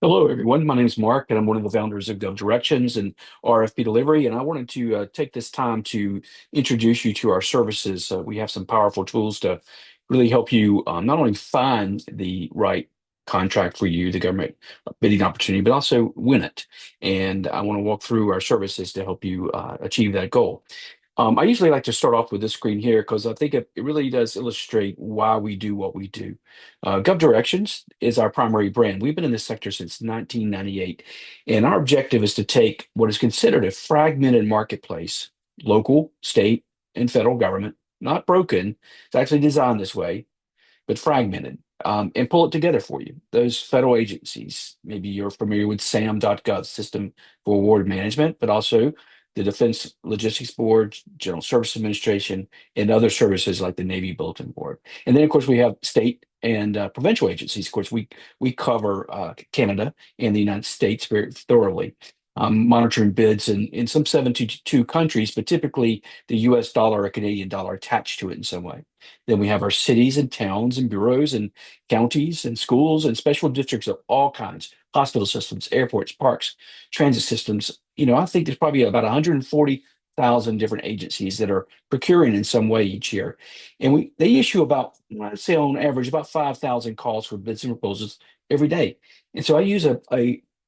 Hello, everyone. My name is Mark, and I'm one of the founders of GovDirections and RFP Delivery. And I wanted to take this time to introduce you to our services. We have some powerful tools to really help you not only find the right contract for you, the government bidding opportunity, but also win it. And I want to walk through our services to help you achieve that goal. I usually like to start off with this screen here because I think it really does illustrate why we do what we do. GovDirections is our primary brand. We've been in this sector since 1998, and our objective is to take what is considered a fragmented marketplace, local, state, and federal government, not broken, it's actually designed this way, but fragmented, and pull it together for you. Those federal agencies, maybe you're familiar with SAM.gov, System for Award Management, but also the Defense Logistics Board, General Service Administration, and other services like the Navy Bulletin Board. And then, of course, we have state and provincial agencies. Of course, we cover Canada and the United States very thoroughly. Monitoring bids in some 72 countries, but typically the US dollar or Canadian dollar attached to it in some way. Then we have our cities and towns and bureaus and counties and schools and special districts of all kinds, hospital systems, airports, parks, transit systems. I think there's probably about 140,000 different agencies that are procuring in some way each year. And they issue about, I'd say on average, about 5,000 calls for bids and proposals every day. And so I use a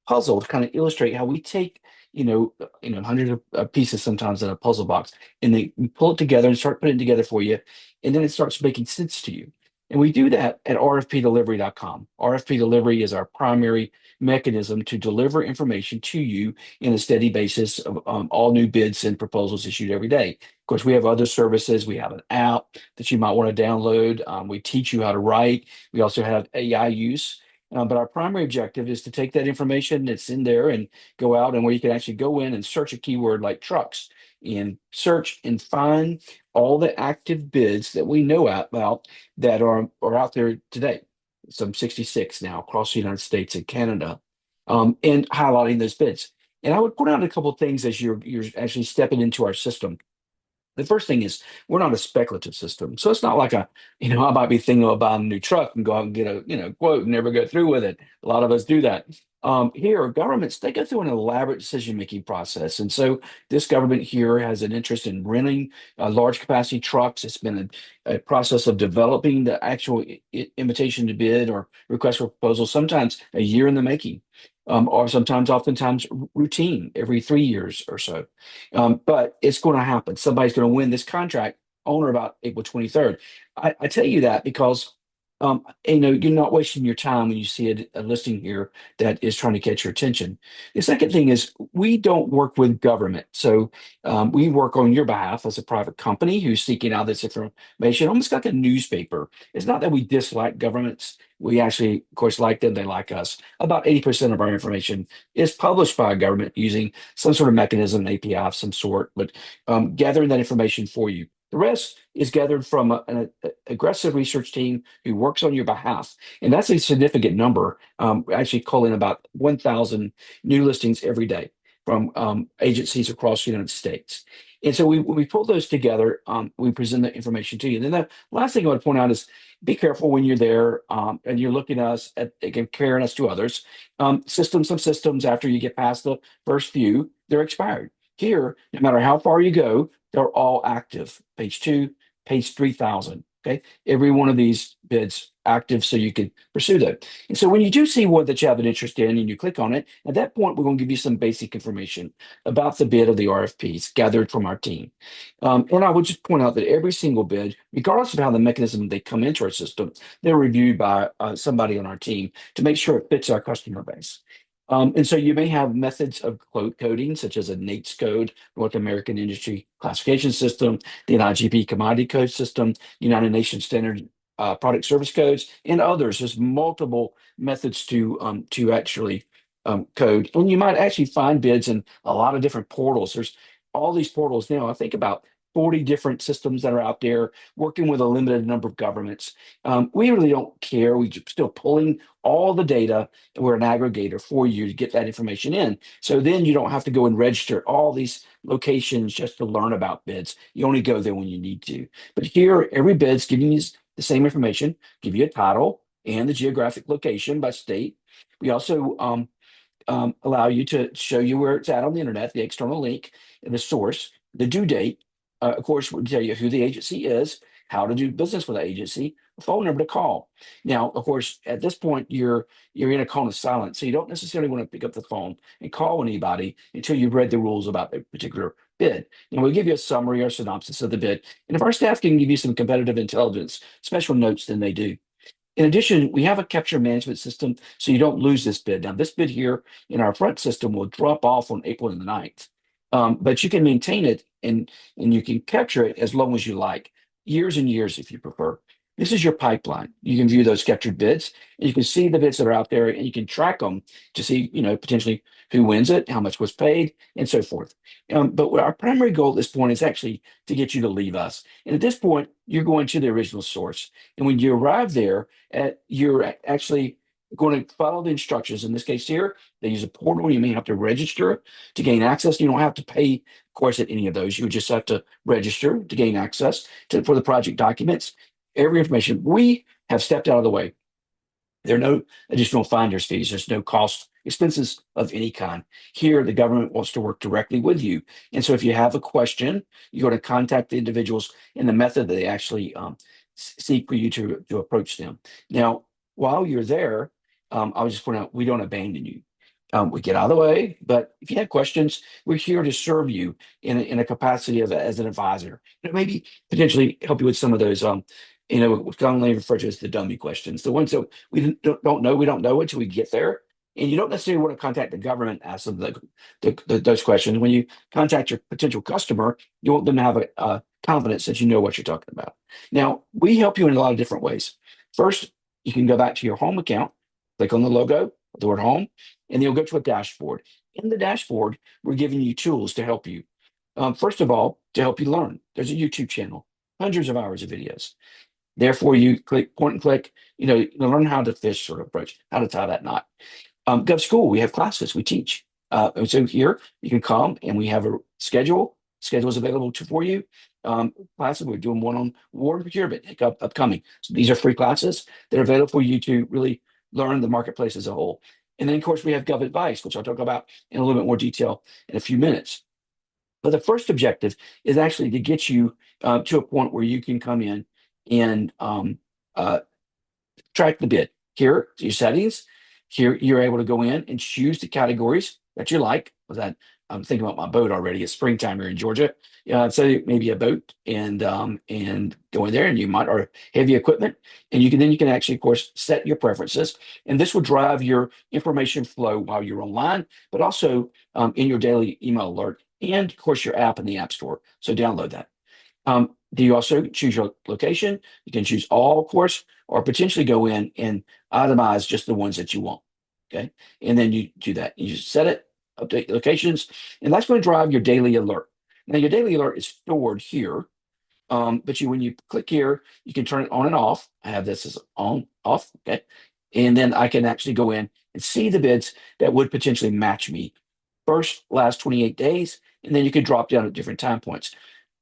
puzzle to kind of illustrate how we take hundreds of pieces sometimes in a puzzle box, and we pull it together and start putting it together for you, and then it starts making sense to you. And we do that at rfpdelivery.com. RFP Delivery is our primary mechanism to deliver information to you in a steady basis of all new bids and proposals issued every day. Of course, we have other services. We have an app that you might want to download. We teach you how to write. We also have AI use. But our primary objective is to take that information that's in there and go out and where you can actually go in and search a keyword like trucks and search and find all the active bids that we know about that are out there today. Some 66 now across the United States and Canada, and highlighting those bids. And I would point out a couple of things as you're actually stepping into our system. The first thing is we're not a speculative system. So it's not like I might be thinking about buying a new truck and go out and get a, quote and never go through with it. A lot of us do that. Here, governments, they go through an elaborate decision-making process. And so this government here has an interest in renting large capacity trucks. It's been a process of developing the actual invitation to bid or request for proposal, sometimes a year in the making. Or sometimes, oftentimes, routine every 3 years or so. But it's going to happen. Somebody's going to win this contract on or about April 23rd. I tell you that because you're not wasting your time when you see a listing here that is trying to catch your attention. The second thing is we don't work with government. So we work on your behalf as a private company who's seeking out this information, almost like a newspaper. It's not that we dislike governments. We actually, of course, like them. They like us. About 80% of our information is published by a government using some sort of mechanism, an API of some sort, but gathering that information for you. The rest is gathered from an aggressive research team who works on your behalf. And that's a significant number, actually calling about 1,000 new listings every day from agencies across the United States. And so when we pull those together, we present the information to you. And then the last thing I want to point out is be careful when you're there and you're looking at us at comparing us to others. Some systems, after you get past the first few, they're expired. Here, no matter how far you go, they're all active. Page 2, page 3,000. Okay. Every one of these bids active so you can pursue them. And so when you do see one that you have an interest in and you click on it, at that point, we're going to give you some basic information about the bid of the RFPs gathered from our team. And I would just point out that every single bid, regardless of how the mechanism they come into our system, they're reviewed by somebody on our team to make sure it fits our customer base. And so you may have methods of quote coding, such as a NAICS code, North American Industry Classification System, the NIGP Commodity Code System, United Nations Standard Product Service Codes, and others. There's multiple methods to actually code. And you might actually find bids in a lot of different portals. There's all these portals now. I think about 40 different systems that are out there working with a limited number of governments. We really don't care. We're still pulling all the data. We're an aggregator for you to get that information in. So then you don't have to go and register at all these locations just to learn about bids. You only go there when you need to. But here, every bid's giving you the same information, give you a title and the geographic location by state. We also allow you to show you where it's at on the internet, the external link, the source, the due date. Of course, we'll tell you who the agency is, how to do business with the agency, a phone number to call. Now, of course, at this point, you're in a cone of silence, so you don't necessarily want to pick up the phone and call anybody until you've read the rules about the particular bid. And we'll give you a summary or synopsis of the bid. And if our staff can give you some competitive intelligence, special notes, then they do. In addition, we have a capture management system so you don't lose this bid. Now, this bid here in our front system will drop off on April the 9th, but you can maintain it and you can capture it as long as you like, years and years if you prefer. This is your pipeline. You can view those captured bids, and you can see the bids that are out there, and you can track them to see, potentially who wins it, how much was paid, and so forth. But our primary goal at this point is actually to get you to leave us. And at this point, you're going to the original source. And when you arrive there, you're actually going to follow the instructions. In this case here, they use a portal. You may have to register to gain access. You don't have to pay, of course, at any of those. You just have to register to gain access for the project documents. Every information. We have stepped out of the way. There are no additional finder's fees. There's no cost expenses of any kind. Here, the government wants to work directly with you. And so if you have a question, you're going to contact the individuals in the method that they actually seek for you to approach them. Now, while you're there, I'll just point out, we don't abandon you. We get out of the way, but if you have questions, we're here to serve you in a capacity of as an advisor. Maybe potentially help you with some of those what's commonly referred to as the dummy questions, the ones that we don't know until we get there. And you don't necessarily want to contact the government, ask them those questions. When you contact your potential customer, you want them to have a confidence that you know what you're talking about. Now, we help you in a lot of different ways. First, you can go back to your home account, click on the logo, the word home, and you'll go to a dashboard. In the dashboard, we're giving you tools to help you. First of all, to help you learn, there's a YouTube channel, hundreds of hours of videos. Therefore, you point and click, you learn how to fish sort of approach, how to tie that knot. GovSchool, we have classes, we teach. And so here you can come and we have a schedule. Schedule is available for you. Classes, we're doing one on award procurement upcoming. So these are free classes that are available for you to really learn the marketplace as a whole. And then, of course, we have Gov Advice, which I'll talk about in a little bit more detail in a few minutes. But the first objective is actually to get you to a point where you can come in and track the bid. Here, your settings. Here, you're able to go in and choose the categories that you like. I'm thinking about my boat already. It's springtime here in Georgia. So maybe a boat and go in there, and you might, or heavy equipment, and you can actually, of course, set your preferences, and this will drive your information flow while you're online, but also in your daily email alert, and of course your app in the App Store. So download that. Do you also choose your location? You can choose all, of course, or potentially go in and itemize just the ones that you want. Okay. And then you do that. You just set it, update locations, and that's going to drive your daily alert. Now, your daily alert is stored here. But when you click here, you can turn it on and off. I have this as on, off. Okay. And then I can actually go in and see the bids that would potentially match me. First, last 28 days, and then you can drop down at different time points.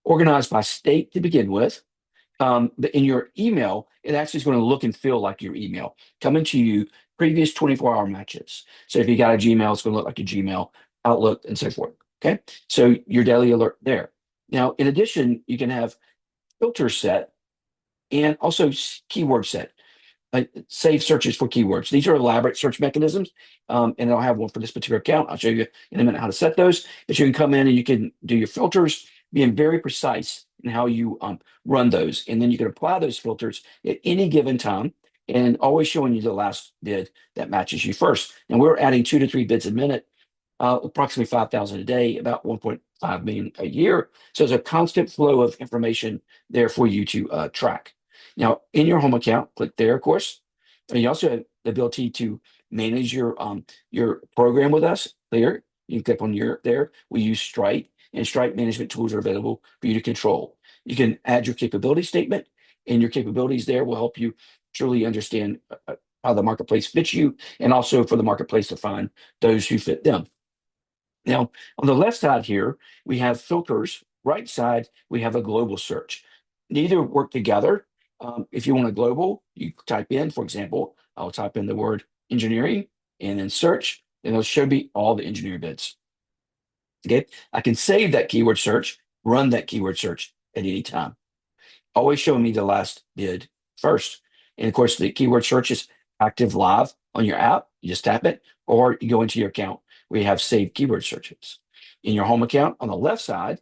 Organized by state to begin with. But in your email, it actually is going to look and feel like your email coming to you previous 24-hour matches. So if you got a Gmail, it's going to look like a Gmail, Outlook, and so forth. Okay. So your daily alert there. Now, in addition, you can have filters set and also keyword set. Save searches for keywords. These are elaborate search mechanisms, and I'll have one for this particular account. I'll show you in a minute how to set those. But you can come in and you can do your filters, being very precise in how you run those, and then you can apply those filters at any given time, and always showing you the last bid that matches you first. And we're adding 2 to 3 bids a minute, approximately 5,000 a day, about 1.5 million a year. So there's a constant flow of information there for you to track. Now, in your home account, click there, of course. And you also have the ability to manage your program with us there. You can click on there. We use Stripe, and Stripe management tools are available for you to control. You can add your capability statement, and your capabilities there will help you truly understand how the marketplace fits you, and also for the marketplace to find those who fit them. Now, on the left side here, we have filters. Right side, we have a global search. Neither work together. If you want a global, you type in, for example, I'll type in the word engineering, and then search, and it'll show me all the engineer bids. Okay, I can save that keyword search, run that keyword search at any time, always showing me the last bid first. And of course, the keyword search is active live on your app. You just tap it, or you go into your account where you have saved keyword searches. In your home account on the left side,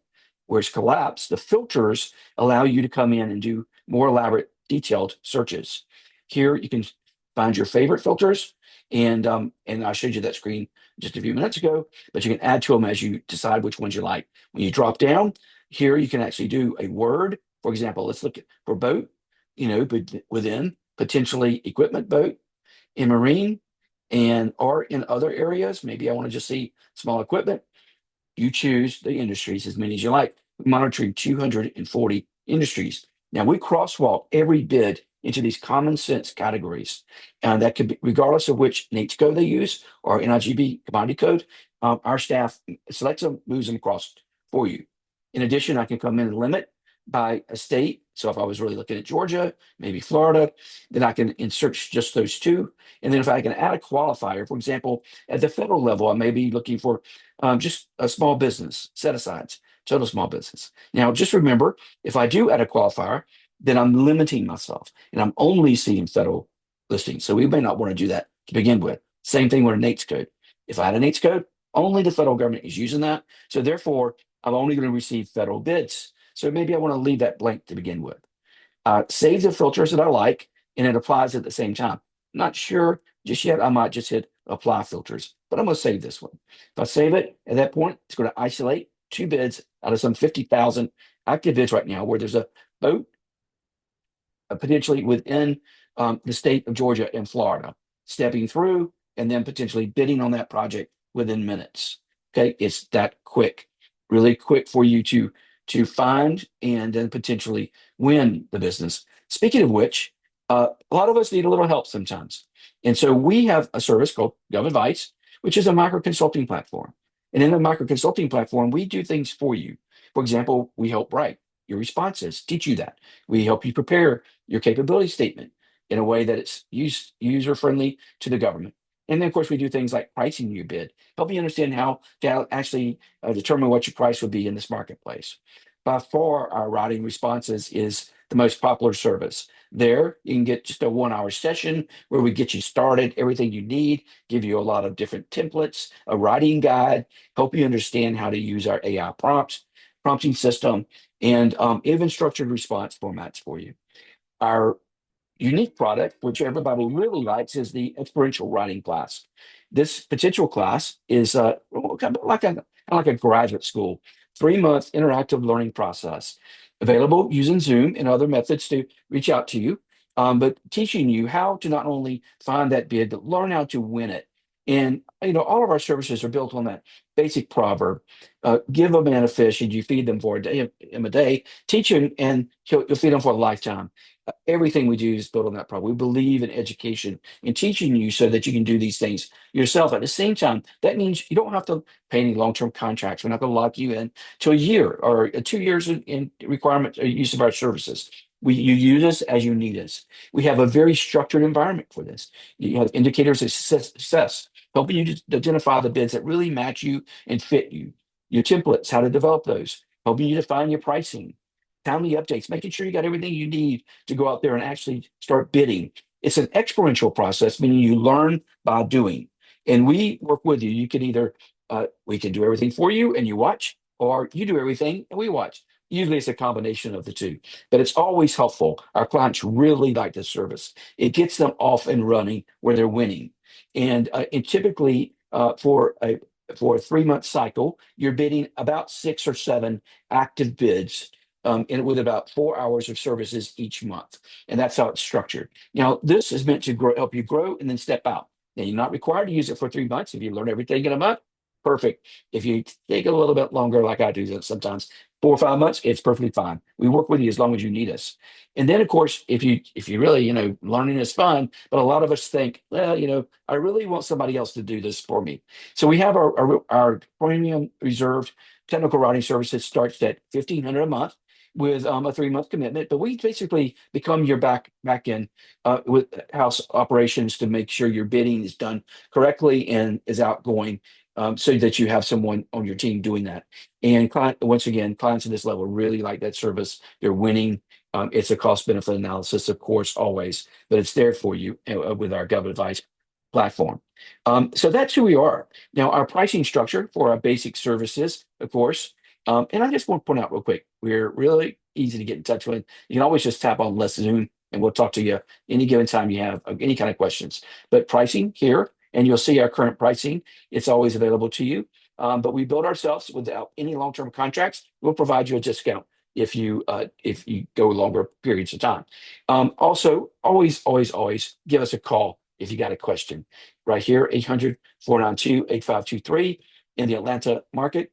where it's collapsed, the filters allow you to come in and do more elaborate, detailed searches. Here, you can find your favorite filters, and I showed you that screen just a few minutes ago, but you can add to them as you decide which ones you like. When you drop down, here you can actually do a word. For example, let's look for boat, but within potentially equipment boat, in marine, and or in other areas. Maybe I want to just see small equipment. You choose the industries, as many as you like. We're monitoring 240 industries. Now we crosswalk every bid into these common sense categories. And that could be regardless of which NAICS code they use or NIGB commodity code. Our staff selects them, moves them across for you. In addition, I can come in and limit by a state. So if I was really looking at Georgia, maybe Florida, then I can insert just those two. And then if I can add a qualifier, for example, at the federal level, I may be looking for just a small business set asides, total small business. Now, just remember, if I do add a qualifier, then I'm limiting myself and I'm only seeing federal listings. So we may not want to do that to begin with. Same thing with a NAICS code. If I had a NAICS code, only the federal government is using that. So therefore, I'm only going to receive federal bids. So maybe I want to leave that blank to begin with. Save the filters that I like, and it applies at the same time. Not sure just yet. I might just hit apply filters, but I'm going to save this one. If I save it, at that point, it's going to isolate two bids out of some 50,000 active bids right now where there's a boat potentially within the state of Georgia and Florida, stepping through and then potentially bidding on that project within minutes. Okay, it's that quick, really quick for you to find and then potentially win the business. Speaking of which, a lot of us need a little help sometimes. And so we have a service called GovAdvice, which is a micro consulting platform. And in the micro consulting platform, we do things for you. For example, we help write your responses, teach you that. We help you prepare your capability statement in a way that it's user friendly to the government. And then, of course, we do things like pricing your bid, help you understand how to actually determine what your price would be in this marketplace. By far, our writing responses is the most popular service. There, you can get just a 1 hour session where we get you started, everything you need, give you a lot of different templates, a writing guide, help you understand how to use our AI prompts, prompting system, and even structured response formats for you. Our unique product, which everybody really likes, is the experiential writing class. This potential class is kind of like a graduate school, 3 month interactive learning process, available using Zoom and other methods to reach out to you, but teaching you how to not only find that bid, but learn how to win it. And all of our services are built on that basic proverb: give a man a fish, and you feed them for a day. Teach him, and you'll feed him for a lifetime. Everything we do is built on that problem. We believe in education and teaching you so that you can do these things yourself. At the same time, that means you don't have to pay any long-term contracts. We're not going to lock you in to a year or 2 years in requirement or use of our services. You use us as you need us. We have a very structured environment for this. You have indicators of success, helping you to identify the bids that really match you and fit you. Your templates, how to develop those, helping you define your pricing, timely updates, making sure you got everything you need to go out there and actually start bidding. It's an experiential process, meaning you learn by doing. And we work with you. You can either, we can do everything for you and you watch, or you do everything and we watch. Usually it's a combination of the two, but it's always helpful. Our clients really like this service. It gets them off and running where they're winning. And typically for a 3 month cycle, you're bidding about 6 or 7 active bids, and with about 4 hours of services each month. And that's how it's structured. Now, this is meant to help you grow and then step out. Now, you're not required to use it for 3 months. If you learn everything in a month, perfect. If you take a little bit longer, like I do sometimes, 4 or 5 months, it's perfectly fine. We work with you as long as you need us. And then, of course, if you really, learning is fun, but a lot of us think, well, I really want somebody else to do this for me. So we have our premium reserved technical writing services starts at $1,500 a month. with a 3-month commitment, but we basically become your back end with house operations to make sure your bidding is done correctly and is outgoing, so that you have someone on your team doing that. And once again, clients at this level really like that service. They're winning. It's a cost benefit analysis, of course, always, but it's there for you with our GovAdvice platform. So that's who we are. Now, our pricing structure for our basic services, of course, and I just want to point out real quick, we're really easy to get in touch with. You can always just tap on Let's Zoom and we'll talk to you any given time you have any kind of questions. But pricing here, and you'll see our current pricing, it's always available to you. But we build ourselves without any long-term contracts. We'll provide you a discount if you go longer periods of time. Also, always give us a call if you got a question. Right here, 800-492-8523 in the Atlanta market,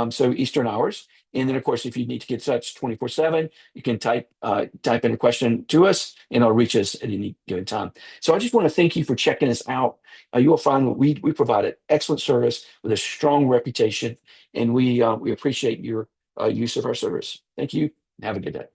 so Eastern hours. And then, of course, if you need to get touch 24/7, you can type in a question to us, and it'll reach us at any given time. So I just want to thank you for checking us out. You will find that we provide an excellent service with a strong reputation, and we appreciate your use of our service. Thank you. Have a good day.